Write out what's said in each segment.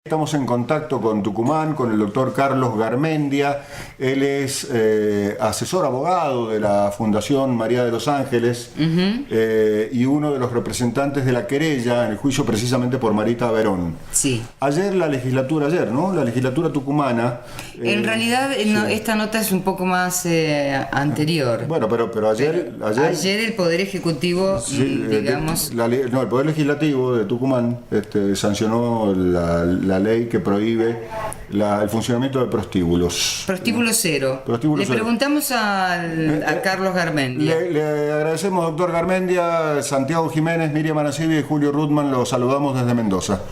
Estamos en contacto con Tucumán, con el doctor Carlos Garmendia. Él es asesor abogado de la Fundación María de los Ángeles y uno de los representantes de la querella en el juicio precisamente por Marita Verón. Sí. Ayer la legislatura tucumana... En realidad esta nota es un poco más anterior. Bueno, pero ayer el Poder Ejecutivo, digamos... el Poder Legislativo de Tucumán sancionó la ley que prohíbe el funcionamiento de prostíbulos. Prostíbulo cero. Prostíbulo cero. Preguntamos a Carlos Garmendia. Le agradecemos, doctor Garmendia. Santiago Jiménez, Miriam Aracibia y Julio Rutman, los saludamos desde Mendoza.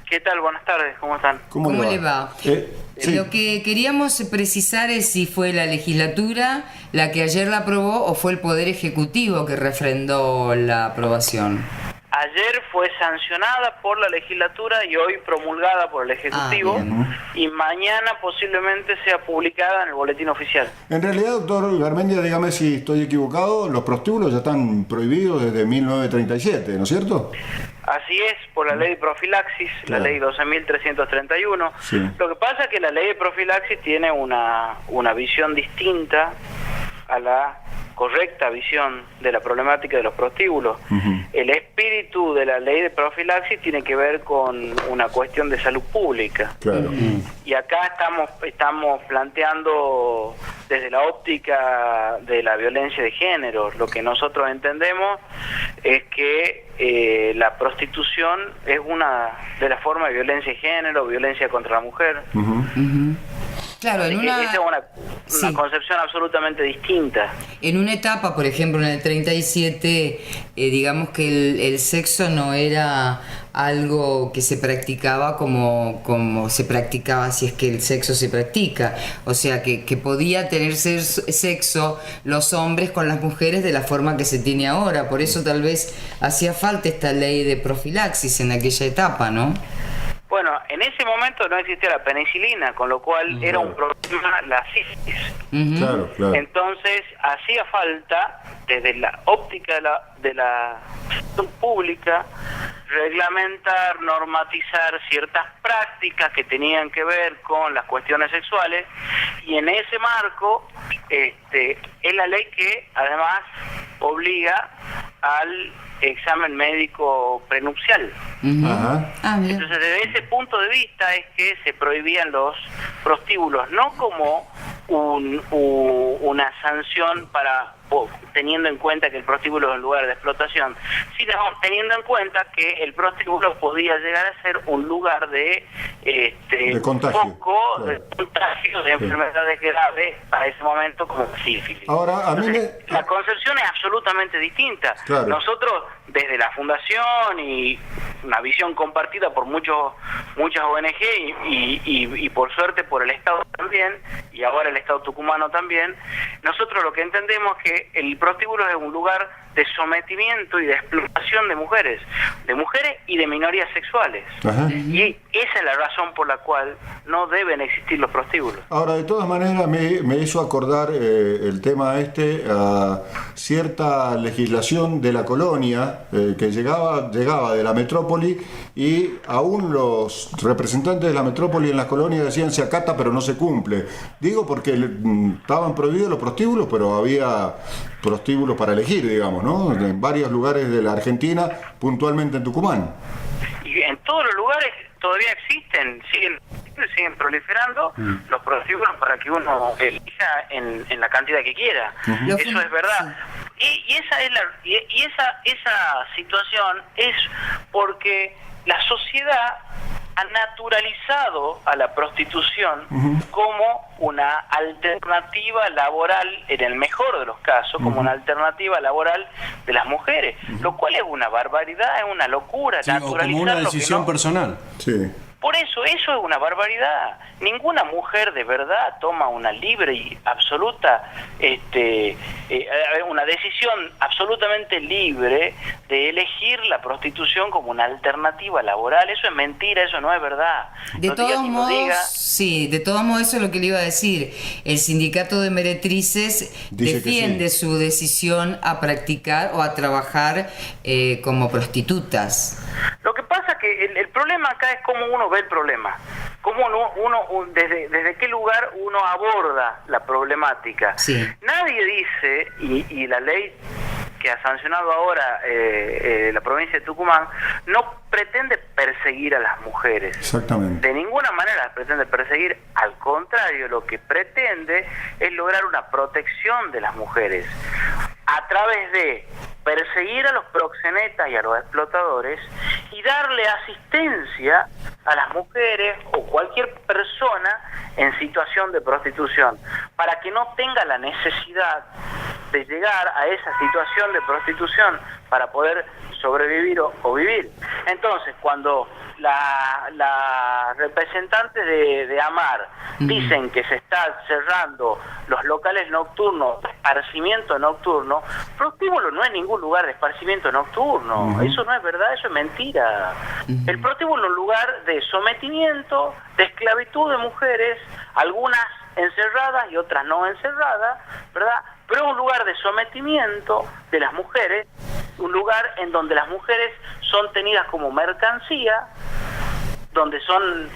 ¿Qué tal? Buenas tardes, ¿cómo están? ¿Cómo le va? Sí. Lo que queríamos precisar es si fue la legislatura la que ayer la aprobó o fue el Poder Ejecutivo que refrendó la aprobación. Ayer fue sancionada por la legislatura y hoy promulgada por el Ejecutivo, y mañana posiblemente sea publicada en el boletín oficial. En realidad, doctor Garmendia, dígame si estoy equivocado, los prostíbulos ya están prohibidos desde 1937, ¿no es cierto? Así es, por la ley de profilaxis, Claro. la ley 12.331. Sí. Lo que pasa es que la ley de profilaxis tiene una visión distinta a la correcta visión de la problemática de los prostíbulos. El espíritu de la ley de profilaxis tiene que ver con una cuestión de salud pública. Claro. Y acá estamos planteando desde la óptica de la violencia de género. Lo que nosotros entendemos es que la prostitución es una de las formas de violencia de género, violencia contra la mujer. Claro, Así que esa es una concepción absolutamente distinta. En una etapa, por ejemplo, en el 37, digamos que el sexo no era algo que se practicaba como se practicaba, si es que el sexo se practica. O sea, que podía tener sexo los hombres con las mujeres de la forma que se tiene ahora. Por eso tal vez hacía falta esta ley de profilaxis en aquella etapa, ¿no? Bueno, en ese momento no existía la penicilina, con lo cual era un problema la sífilis. Claro. Entonces hacía falta, desde la óptica de la salud pública, reglamentar, normatizar ciertas prácticas que tenían que ver con las cuestiones sexuales, y en ese marco es la ley que además obliga al examen médico prenupcial. Entonces, desde ese punto de vista es que se prohibían los prostíbulos, no como una sanción teniendo en cuenta que el prostíbulo es un lugar de explotación, sino teniendo en cuenta que el prostíbulo podía llegar a ser un lugar de contagio. de contagio de enfermedades graves para ese momento, como sífilis. Ahora, a mí La concepción es absolutamente distinta. Claro. Nosotros, desde la Fundación y una visión compartida por muchas ONG y por suerte por el Estado también, y ahora el Estado tucumano también, nosotros lo que entendemos es que el prostíbulo es un lugar de sometimiento y de explotación de mujeres y de minorías sexuales. Y esa es la razón por la cual no deben existir los prostíbulos. Ahora, de todas maneras, me hizo acordar el tema a cierta legislación de la colonia que llegaba de la metrópoli, y aún los representantes de la metrópoli en las colonias decían se acata pero no se cumple. Digo porque estaban prohibidos los prostíbulos, pero había prostíbulos para elegir, digamos, ¿no? En varios lugares de la Argentina, puntualmente en Tucumán. Y en todos los lugares todavía existen, siguen proliferando los prostíbulos para que uno elija en la cantidad que quiera. Eso es verdad. Y esa situación es porque la sociedad ha naturalizado a la prostitución como una alternativa laboral, en el mejor de los casos, como una alternativa laboral de las mujeres, lo cual es una barbaridad, es una locura. Sí, o como una decisión personal. Sí. Por eso es una barbaridad. Ninguna mujer de verdad toma una libre y absoluta, una decisión absolutamente libre de elegir la prostitución como una alternativa laboral. Eso es mentira, eso no es verdad. De todos modos, eso es lo que le iba a decir. El sindicato de meretrices defiende su decisión a practicar o a trabajar como prostitutas. Lo que pasa es que el problema acá es cómo uno ve el problema, cómo desde qué lugar uno aborda la problemática. Sí. Nadie dice, y la ley que ha sancionado ahora la provincia de Tucumán no pretende perseguir a las mujeres. Exactamente. De ninguna manera pretende perseguir, al contrario, lo que pretende es lograr una protección de las mujeres a través de perseguir a los proxenetas y a los explotadores y darle asistencia a las mujeres o cualquier persona en situación de prostitución, para que no tenga la necesidad de llegar a esa situación de prostitución para poder sobrevivir o vivir. Entonces, cuando las representantes de AMAR dicen que se están cerrando los locales nocturnos de esparcimiento nocturno, prostíbulo no es ningún lugar de esparcimiento nocturno. Eso no es verdad, eso es mentira. El prostíbulo es un lugar de sometimiento, de esclavitud de mujeres, algunas encerradas y otras no encerradas, ¿verdad? Pero es un lugar de sometimiento de las mujeres, un lugar en donde las mujeres son tenidas como mercancía, donde son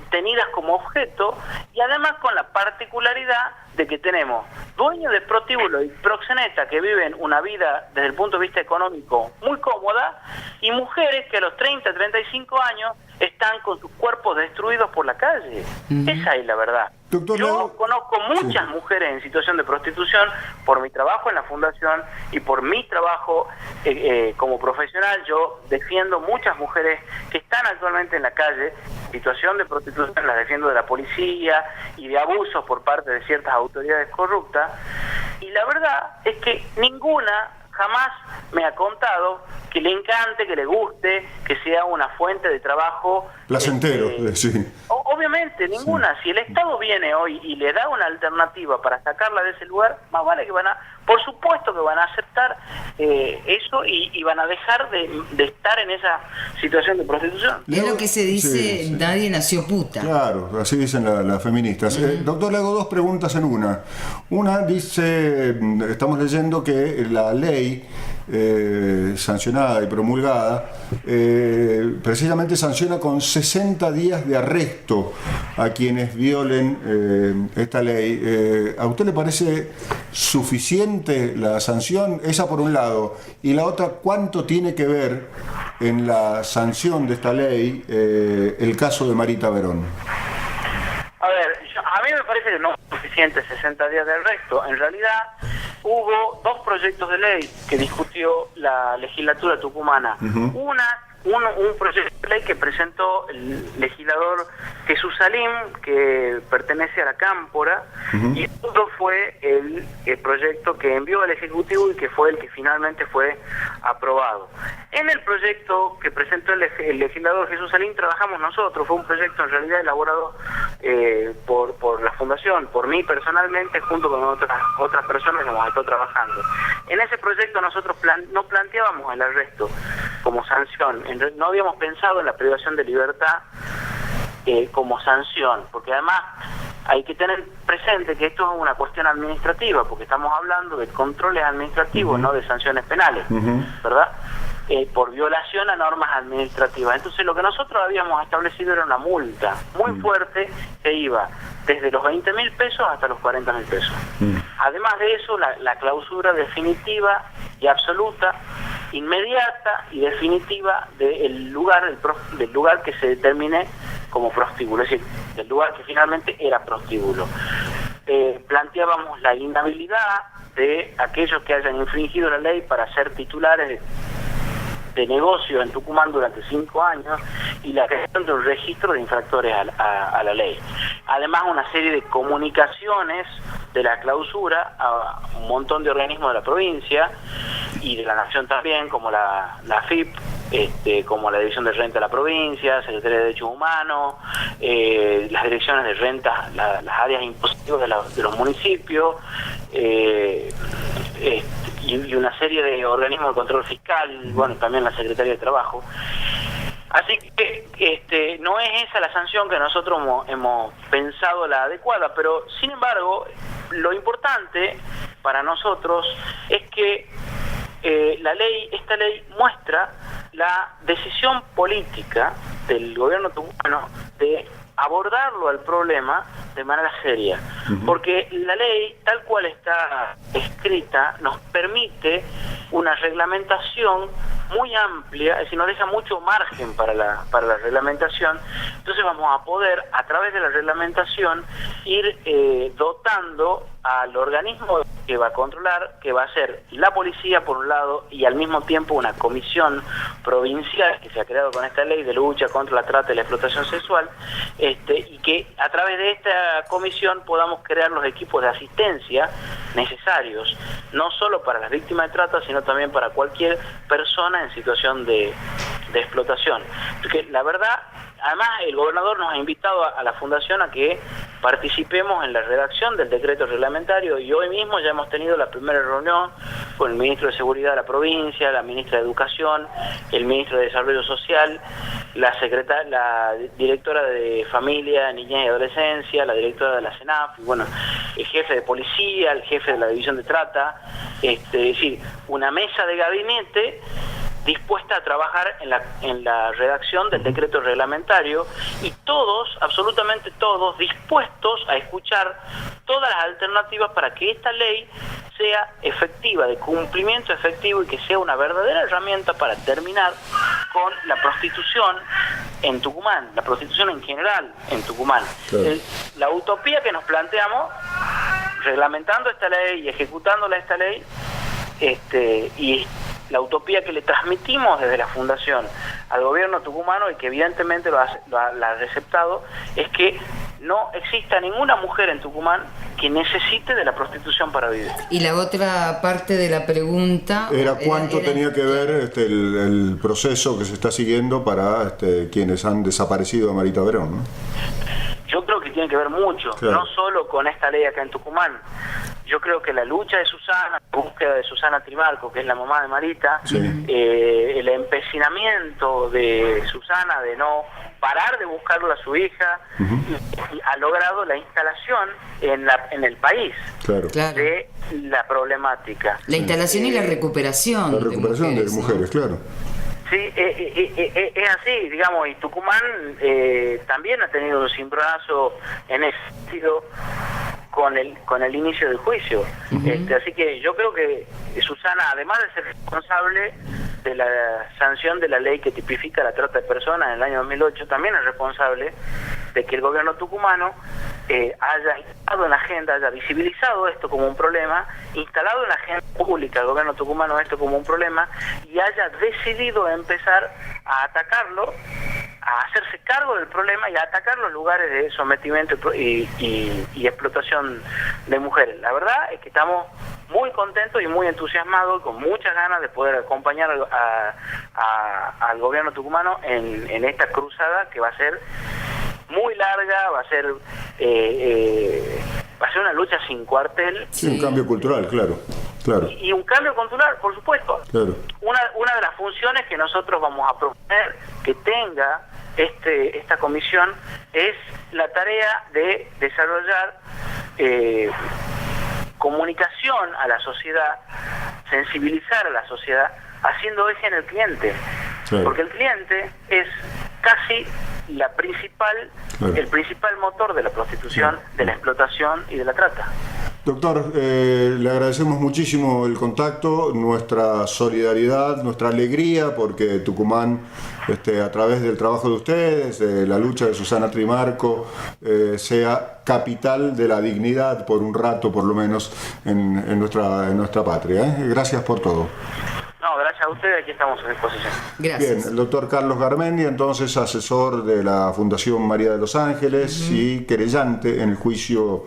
tenidas como objeto, y además con la particularidad de que tenemos dueños de prostíbulos y proxenetas que viven una vida desde el punto de vista económico muy cómoda, y mujeres que a los 30, 35 años están con sus cuerpos destruidos por la calle. Esa es la verdad. Doctor, yo conozco muchas mujeres en situación de prostitución por mi trabajo en la fundación y por mi trabajo como profesional. Yo defiendo muchas mujeres que están actualmente en la calle, situación de prostitución, las defiendo de la policía y de abusos por parte de ciertas autoridades corruptas, y la verdad es que ninguna jamás me ha contado que le encante, que le guste, que sea una fuente de trabajo placentero, sí. Obviamente, ninguna. Sí. Si el Estado viene hoy y le da una alternativa para sacarla de ese lugar, más vale que por supuesto que van a aceptar eso y van a dejar de estar en esa situación de prostitución. Es lo que se dice, nadie nació puta. Claro, así dicen las feministas. Doctor, le hago dos preguntas en una. Una dice, estamos leyendo que la ley sancionada y promulgada precisamente sanciona con 60 días de arresto a quienes violen esta ley. ¿A usted le parece suficiente la sanción? Esa por un lado. Y la otra, ¿cuánto tiene que ver en la sanción de esta ley el caso de Marita Verón? A ver, a mí me parece que no es suficiente 60 días de arresto. En realidad hubo dos proyectos de ley que discutió la legislatura tucumana. Un proyecto de ley que presentó el legislador Jesús Salim, que pertenece a la Cámpora, y otro fue el proyecto que envió al Ejecutivo y que fue el que finalmente fue aprobado. En el proyecto que presentó el legislador Jesús Salim trabajamos nosotros. Fue un proyecto en realidad elaborado por la Fundación, por mí personalmente, junto con otras personas que hemos estado trabajando. En ese proyecto nosotros no planteábamos el arresto como sanción. No habíamos pensado en la privación de libertad como sanción, porque además hay que tener presente que esto es una cuestión administrativa, porque estamos hablando de controles administrativos, no de sanciones penales, ¿verdad? Por violación a normas administrativas. Entonces lo que nosotros habíamos establecido era una multa muy fuerte que iba desde los 20.000 pesos hasta los 40.000 pesos. Además de eso, la clausura definitiva y absoluta, inmediata y definitiva del lugar que se determine como prostíbulo, es decir, del lugar que finalmente era prostíbulo. Planteábamos la inhabilidad de aquellos que hayan infringido la ley para ser titulares de negocio en Tucumán durante 5 años y la creación de un registro de infractores a la ley. Además, una serie de comunicaciones de la clausura a un montón de organismos de la provincia y de la nación también, como la AFIP, como la División de Renta de la provincia, Secretaría de Derechos Humanos, las direcciones de rentas, las áreas impositivas de los municipios, y una serie de organismos de control fiscal, bueno, también la Secretaría de Trabajo. Así que no es esa la sanción que nosotros hemos pensado la adecuada, pero sin embargo, lo importante para nosotros es que esta ley muestra la decisión política del gobierno tucumano de abordarlo al problema de manera seria, porque la ley tal cual está escrita nos permite una reglamentación muy amplia, es decir, nos deja mucho margen para la reglamentación. Entonces vamos a poder, a través de la reglamentación, ir dotando al organismo que va a controlar, que va a ser la policía por un lado, y al mismo tiempo una comisión provincial que se ha creado con esta ley de lucha contra la trata y la explotación sexual, y que a través de esta comisión podamos crear los equipos de asistencia necesarios, no solo para las víctimas de trata, sino también para cualquier persona en situación de explotación. Porque la verdad, además el gobernador nos ha invitado a la Fundación a que participemos en la redacción del decreto reglamentario, y hoy mismo ya hemos tenido la primera reunión con el ministro de Seguridad de la provincia, la ministra de Educación, el ministro de Desarrollo Social, la directora de Familia, Niñez y Adolescencia, la directora de la CENAF, y bueno, el jefe de policía, el jefe de la división de trata, es decir, una mesa de gabinete dispuesta a trabajar en la redacción del decreto reglamentario, y todos, absolutamente todos, dispuestos a escuchar todas las alternativas para que esta ley sea efectiva, de cumplimiento efectivo, y que sea una verdadera herramienta para terminar con la prostitución en Tucumán, la prostitución en general en Tucumán. Claro. La utopía que nos planteamos, reglamentando esta ley y ejecutándola esta ley, y la utopía que le transmitimos desde la Fundación al gobierno tucumano, y que evidentemente la ha receptado, es que no exista ninguna mujer en Tucumán que necesite de la prostitución para vivir. Y la otra parte de la pregunta era cuánto tenía que ver el proceso que se está siguiendo para quienes han desaparecido de Marita Verón, ¿no? Yo creo que tiene que ver mucho, claro, no solo con esta ley acá en Tucumán. Yo creo que la lucha de Susana, la búsqueda de Susana Trimarco, que es la mamá de Marita, sí, el empecinamiento de Susana de no parar de buscarlo a su hija, y ha logrado la instalación en el país, claro, de la problemática. La instalación y la recuperación. La recuperación de mujeres, ¿no? Claro. Sí, es así, digamos, y Tucumán también ha tenido un cimbronazo en ese sentido con el inicio del juicio. Así que yo creo que Susana, además de ser responsable de la sanción de la ley que tipifica la trata de personas en el año 2008, también es responsable de que el gobierno tucumano haya instalado en la agenda, haya visibilizado esto como un problema, instalado en la agenda pública el gobierno tucumano esto como un problema, y haya decidido empezar a atacarlo, a hacerse cargo del problema y a atacar los lugares de sometimiento y explotación de mujeres. La verdad es que estamos muy contentos y muy entusiasmados, con muchas ganas de poder acompañar al gobierno tucumano en esta cruzada, que va a ser muy larga, va a ser una lucha sin cuartel. Sí, un cambio cultural, claro. Y un cambio cultural, por supuesto. Claro. Una de las funciones que nosotros vamos a proponer que tenga esta comisión es la tarea de desarrollar comunicación a la sociedad, sensibilizar a la sociedad, haciendo eje en el cliente. Claro. Porque el cliente es casi el principal motor de la prostitución, de la explotación y de la trata. Doctor, le agradecemos muchísimo el contacto, nuestra solidaridad, nuestra alegría, porque Tucumán, a través del trabajo de ustedes, de la lucha de Susana Trimarco, sea capital de la dignidad por un rato, por lo menos, en nuestra patria. Gracias por todo. No, gracias a ustedes, aquí estamos a disposición. Gracias. Bien, el doctor Carlos Garmendia, entonces asesor de la Fundación María de los Ángeles y querellante en el juicio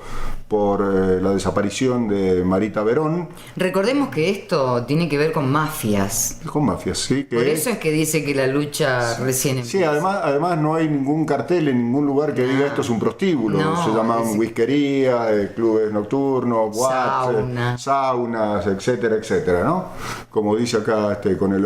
por la desaparición de Marita Verón. Recordemos que esto tiene que ver con mafias. Con mafias, sí. Por eso es que dice que la lucha recién empieza. Sí, además no hay ningún cartel en ningún lugar que diga esto es un prostíbulo. Se llaman whiskería, clubes nocturnos, saunas, etcétera, etcétera, ¿no? Como dice acá con el